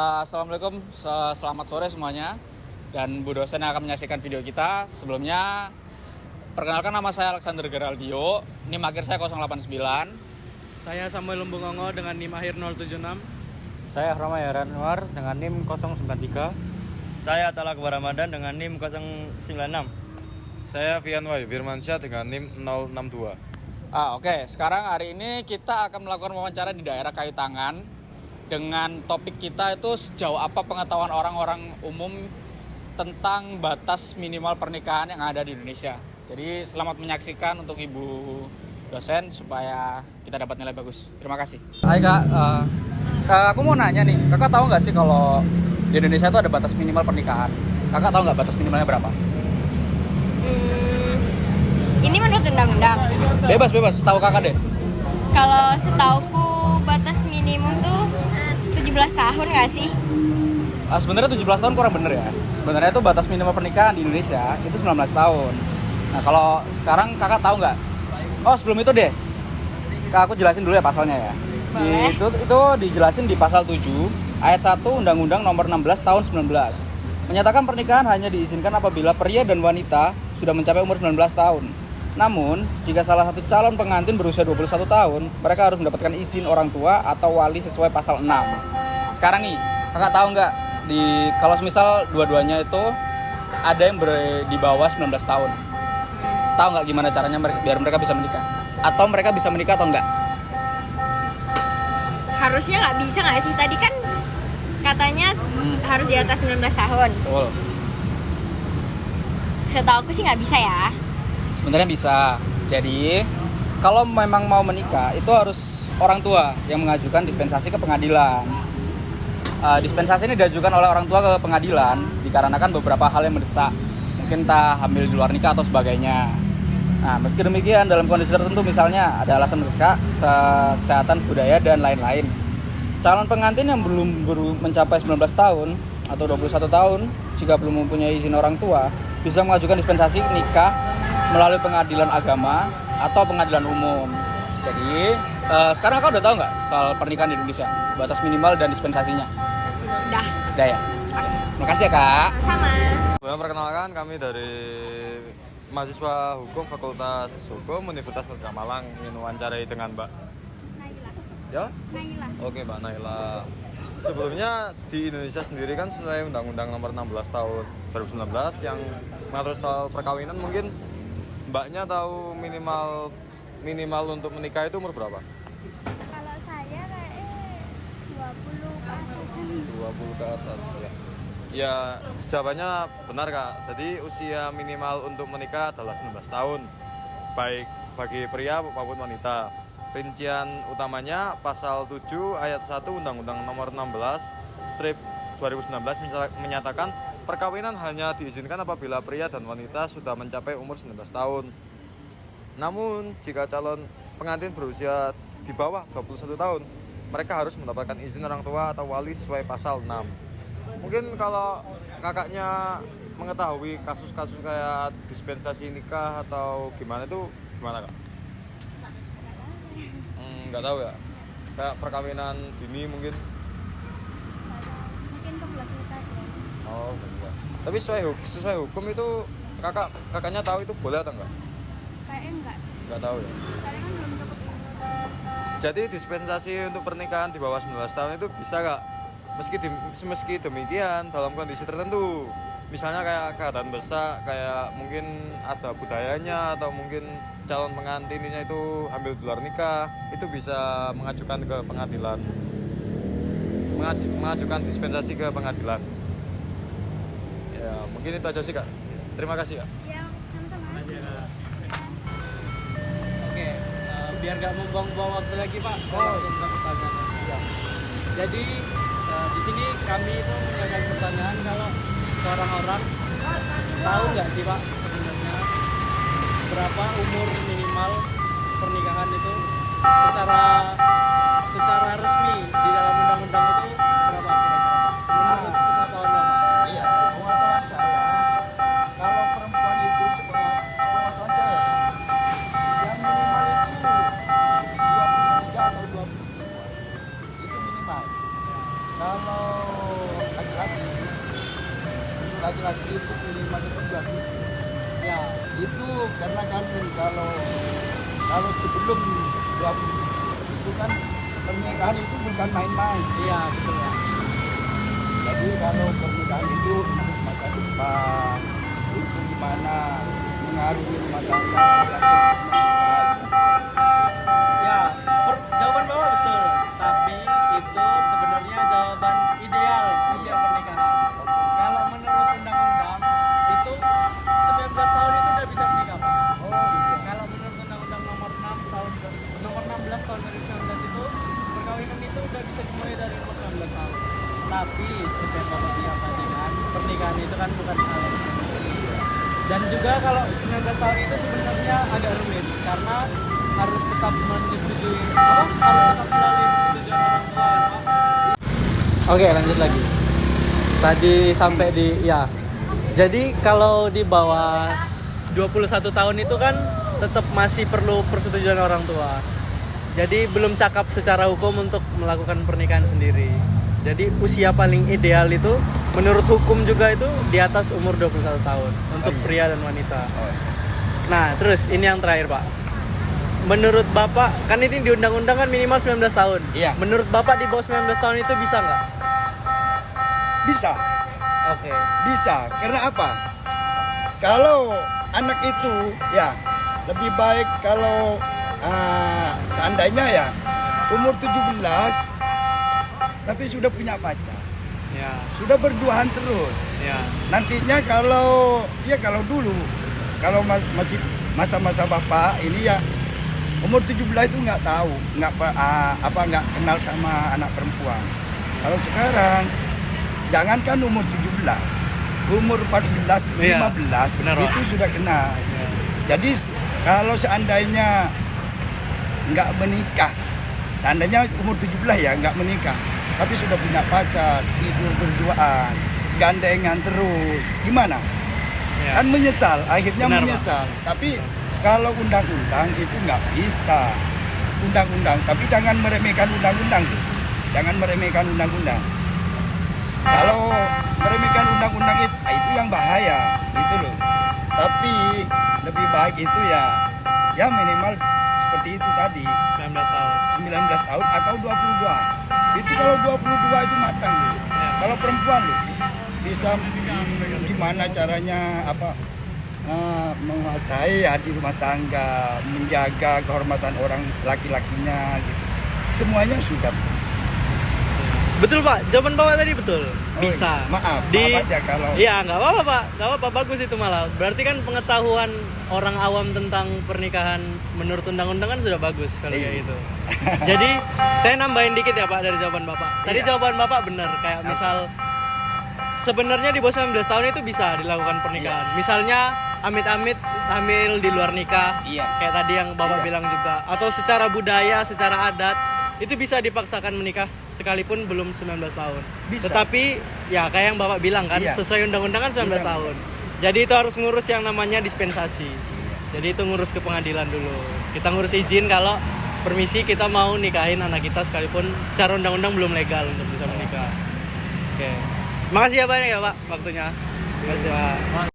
Assalamualaikum, selamat sore semuanya. Dan Bu dosen yang akan menyaksikan video kita. Sebelumnya, perkenalkan nama saya Alexander Geraldio, NIM akhir saya 089. Saya Samuel Lumbungongo dengan NIM akhir 076. Saya Rama Yaranwar dengan NIM 093. Saya Talak Ramadan dengan NIM 096. Saya Fian Wahyu Firmansyah dengan NIM 062. Oke. Sekarang hari ini kita akan melakukan wawancara di daerah Kayu Tangan. Dengan topik kita itu sejauh apa pengetahuan orang-orang umum tentang batas minimal pernikahan yang ada di Indonesia. Jadi selamat menyaksikan untuk Ibu dosen supaya kita dapat nilai bagus. Terima kasih. Hai Kak, aku mau nanya nih, Kakak tahu nggak sih kalau di Indonesia itu ada batas minimal pernikahan? Kakak tahu nggak batas minimalnya berapa? Ini menurut undang-undang. Bebas, tahu Kakak deh. Kalau setauku batas minimum tuh 17 tahun nggak sih? Sebenarnya 17 tahun kurang bener ya. Sebenarnya itu batas minimal pernikahan di Indonesia itu 19 tahun. Nah kalau sekarang Kakak tahu nggak? Oh sebelum itu deh, Kak, aku jelasin dulu ya pasalnya ya. Itu dijelasin di pasal 7 ayat 1 Undang-Undang Nomor 16 Tahun 19. Menyatakan pernikahan hanya diizinkan apabila pria dan wanita sudah mencapai umur 19 tahun. Namun, jika salah satu calon pengantin berusia 21 tahun, mereka harus mendapatkan izin orang tua atau wali sesuai pasal 6. Sekarang nih, Kakak tahu nggak kalau misal dua-duanya itu ada yang di bawah 19 tahun. Tahu nggak gimana caranya biar mereka bisa menikah? Atau mereka bisa menikah atau enggak? Harusnya nggak bisa nggak sih? Tadi kan katanya harus di atas 19 tahun. Betul. Setauku sih nggak bisa ya. Sebenarnya bisa. Jadi, kalau memang mau menikah, itu harus orang tua yang mengajukan dispensasi ke pengadilan. Dispensasi ini diajukan oleh orang tua ke pengadilan dikarenakan beberapa hal yang mendesak. Mungkin entah hamil di luar nikah atau sebagainya. Nah, meski demikian, dalam kondisi tertentu misalnya ada alasan mendesak, kesehatan, budaya, dan lain-lain. Calon pengantin yang belum mencapai 19 tahun atau 21 tahun, jika belum mempunyai izin orang tua, bisa mengajukan dispensasi nikah melalui pengadilan agama atau pengadilan umum. Jadi, sekarang kau udah tahu nggak soal pernikahan di Indonesia? Batas minimal dan dispensasinya? Udah ya? Terima kasih ya Kak. Sama. Perkenalkan, kami dari mahasiswa hukum Fakultas Hukum Universitas Merdeka Malang ingin wawancarai dengan Mbak Naila. Oke Mbak Naila. Sebelumnya di Indonesia sendiri kan sesuai Undang-Undang Nomor 16 Tahun 2019 yang mengatur soal perkawinan, mungkin Mbaknya tahu minimal untuk menikah itu umur berapa? Kalau saya kayak 20 ke atas. 20 ke atas ya. Ya, jawabannya benar Kak. Jadi usia minimal untuk menikah adalah 19 tahun. Baik bagi pria maupun wanita. Rincian utamanya pasal 7 ayat 1 Undang-Undang Nomor 16 strip 2019 menyatakan perkawinan hanya diizinkan apabila pria dan wanita sudah mencapai umur 19 tahun. Namun, jika calon pengantin berusia di bawah 21 tahun, mereka harus mendapatkan izin orang tua atau wali sesuai pasal 6. Mungkin kalau kakaknya mengetahui kasus-kasus kayak dispensasi nikah atau gimana itu gimana Kak? Nggak tahu ya? Kayak perkawinan dini mungkin? Mungkin kebelah kita aja. Oh, enggak. Tapi sesuai hukum itu kakaknya tahu itu boleh atau enggak? Kayaknya enggak. Enggak tahu ya. Soalnya kan belum dapat izin. Jadi dispensasi untuk pernikahan di bawah 19 tahun itu bisa Kak? Meski demikian dalam kondisi tertentu. Misalnya kayak keadaan besar, kayak mungkin ada budayanya atau mungkin calon pengantinnya itu hamil di luar nikah, itu bisa mengajukan ke pengadilan. Mengajukan dispensasi ke pengadilan. Ya, mungkin itu aja sih Kak. Terima kasih Kak. Ya, sama-sama. Oke, biar nggak membuang-buang waktu lagi Pak, langsung ke pertanyaan. Jadi di sini kami itu menyampaikan pertanyaan kalau seorang orang tahu nggak sih Pak sebenarnya berapa umur minimal pernikahan itu secara resmi di dalam undang-undang itu berapa kira-kira? Menurut semua tahun Bapak? Iya, sepengetahuan saya, kalau perempuan itu sepengetahuan saya, yang minimal itu 23 atau 22 itu minimal. Kalau laki-laki itu minimal itu 27. Ya. Itu karena kan kalau sebelum 20 itu kan pernikahan itu bukan main-main. Iya, betul ya. Jadi kalau pernikahan itu untuk masa depan, itu gimana mengaruhi rumah tangga yang sempurna. Ya, jawaban Bapak betul. Tapi itu sebenarnya jawaban ideal usia pernikahan. Kalau menurut undang-undang itu 19 tahun itu udah bisa menikah, Pak. Oh, iya. Kalau menurut undang-undang nomor 16 tahun 2019 itu perkawinan itu udah bisa dimulai dari umur 19 tahun. Tapi seperti yang Bapak bilang tadi kan, pernikahan itu kan bukan hal yang mudah. Dan juga kalau 19 tahun itu sebenarnya agak rumit karena harus tetap menyetujui harus tetap melalui persetujuan orang tua ya, Pak. Oke, lanjut lagi. Tadi sampai di ya. Jadi kalau di bawah 21 tahun itu kan tetap masih perlu persetujuan orang tua. Jadi belum cakap secara hukum untuk melakukan pernikahan sendiri. Jadi usia paling ideal itu menurut hukum juga itu di atas umur 21 tahun untuk pria dan wanita. Nah, terus ini yang terakhir, Pak. Menurut Bapak, kan ini di undang-undang kan minimal 19 tahun. Iya. Menurut Bapak di bawah 19 tahun itu bisa nggak? Bisa, Oke. bisa. Karena apa? Kalau anak itu ya lebih baik kalau seandainya ya umur 17 tapi sudah punya pacar, Ya, sudah berduaan terus. ya. Nantinya kalau dulu kalau masih masa-masa bapak ini ya umur 17 itu nggak tahu, nggak kenal sama anak perempuan. Kalau sekarang jangankan umur 17, umur 14, Iya, 15 benar, Pak. itu sudah kenal. Jadi kalau seandainya nggak menikah, seandainya umur 17 ya nggak menikah, tapi sudah punya pacar, tidur berduaan, gandengan terus, gimana? Ya. Kan menyesal, akhirnya Benar, Pak. menyesal. Tapi kalau undang-undang itu nggak bisa. Undang-undang, tapi jangan meremehkan undang-undang. Jangan meremehkan undang-undang. Kalau meremehkan undang-undang itu yang bahaya, gitu loh. Tapi lebih baik itu ya minimal seperti itu tadi, 19 tahun. 19 tahun atau 22. Itu kalau 22 itu matang loh. Kalau perempuan loh bisa gimana caranya menguasai ya di rumah tangga, menjaga kehormatan orang laki-lakinya gitu. Semuanya sudah Betul, Pak. Jawaban Bapak tadi betul. Bisa. maaf aja kalau Iya, nggak apa-apa, Pak. Nggak apa-apa, bagus itu malah. Berarti kan pengetahuan orang awam tentang pernikahan menurut undang-undang kan sudah bagus kalau Iya. kayak gitu. Jadi, saya nambahin dikit ya, Pak, dari jawaban Bapak. Tadi Iya. jawaban Bapak benar, kayak misal sebenarnya di bawah 19 tahun itu bisa dilakukan pernikahan. Misalnya amit-amit hamil di luar nikah. Iya. Kayak tadi yang Bapak Iya. bilang juga. Atau secara budaya, secara adat itu bisa dipaksakan menikah sekalipun belum 19 tahun. Bisa. Tetapi ya kayak yang Bapak bilang kan Iya. sesuai undang-undang kan 19 Iya. tahun. Jadi itu harus ngurus yang namanya dispensasi. Jadi itu ngurus ke pengadilan dulu. Kita ngurus izin kalau permisi kita mau nikahin anak kita sekalipun secara undang-undang belum legal untuk bisa menikah. Oke. Makasih ya banyak ya, Pak, waktunya. Terima kasih, Pak.